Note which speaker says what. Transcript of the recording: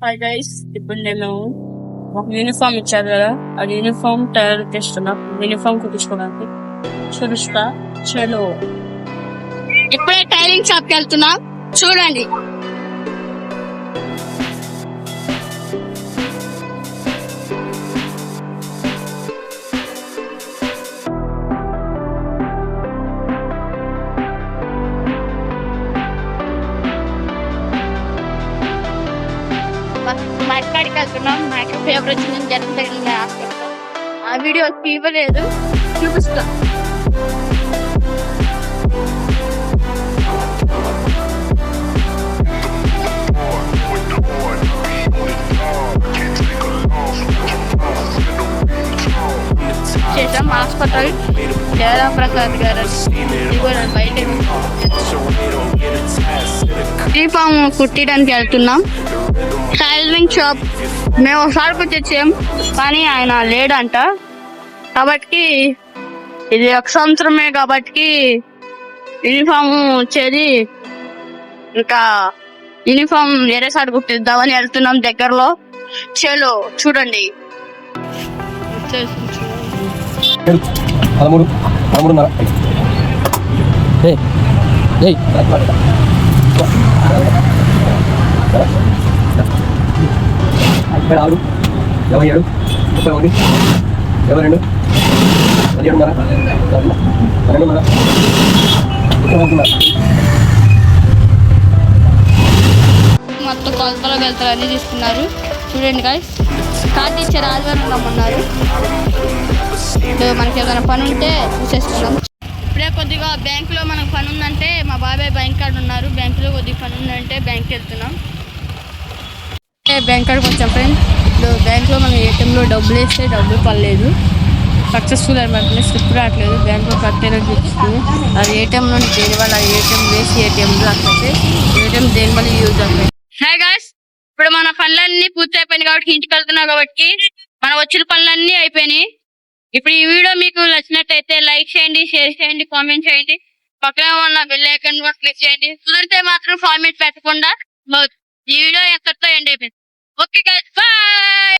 Speaker 1: Hi guys, ఇప్పుడు నేను ఒక యూనిఫామ్ ఇచ్చారు కదా, అది యూనిఫామ్ తయారు చేస్తున్నా. యూనిఫామ్ కుట్టించుకోవడానికి చూపిస్తా. చలో, ఇప్పుడే టైలింగ్ షాప్ కి వెళ్తున్నా, చూడండి. మా ఎక్కడికి వెళ్తున్నాం, మా యొక్క ఫేవరెట్ జరిగింది. ఆ వీడియో ఇవ్వలేదు, చూపిస్తా. చేసాం హాస్పిటల్ జయరా ప్రసాద్ గారు బయట యూనిఫామ్ కుట్టడానికి వెళ్తున్నాం. టైలరింగ్ షాప్ మేము ఒకసారి తెచ్చాం, కానీ ఆయన లేడంట. కాబట్టి ఇది ఒక సంవత్సరమే కాబట్టి యూనిఫామ్ వచ్చేది, ఇంకా యూనిఫామ్ వేరే సారి కుట్టిద్దామని వెళ్తున్నాం దగ్గరలో. చలో చూడండి. మొత్తం కొలతలో వెళ్తారు, అన్ని తీసుకున్నారు. చూడండి గాయ్స్, కార్డు ఇచ్చారు, ఆదివారం రమ్మన్నారు. మనకి ఏదైనా పని ఉంటే చూసేస్తున్నాం. ఇప్పుడే కొద్దిగా బ్యాంకులో మనకు పని ఉందంటే, మా బాబాయ్ బ్యాంక్ కార్డు ఉన్నారు, బ్యాంకులో కొద్దిగా పని ఉందంటే బ్యాంక్కి వెళ్తున్నాం. బ్యాంక్ కార్డుకి వచ్చాం ఫ్రెండ్స్. ఇప్పుడు బ్యాంక్లో మనం ఏటీఎంలో డబ్బులు వేస్తే డబ్బులు పడలేదు, సక్సెస్ఫుల్ అని స్లిప్ రావట్లేదు. బ్యాంక్లో కట్టేలా చూపిస్తుంది. అది ఏటీఎంలో దేనివల్ల ఏటీఎం వేసి ఏటీఎంలో అట్లయితే ఏటీఎం దేనివల్ల యూజ్ అవుతాయి. హాయ్ గాయ్స్, ఇప్పుడు మన పనులన్నీ పూర్తి అయిపోయినాయి కాబట్టి ఇంటికి వెళ్తున్నాం. కాబట్టి మన వచ్చిన పనులన్నీ అయిపోయినాయి. ఇప్పుడు ఈ వీడియో మీకు నచ్చినట్టయితే లైక్ చేయండి, షేర్ చేయండి, కామెంట్ చేయండి, పక్కన ఉన్న బెల్ ఐకాన్ కూడా క్లిక్ చేయండి. కుదిరితే మాత్రం ఫార్మేట్ పెట్టకుండా ఈ వీడియో ఎంతతో ఎండ్ అయిపోయింది. Okay guys, by.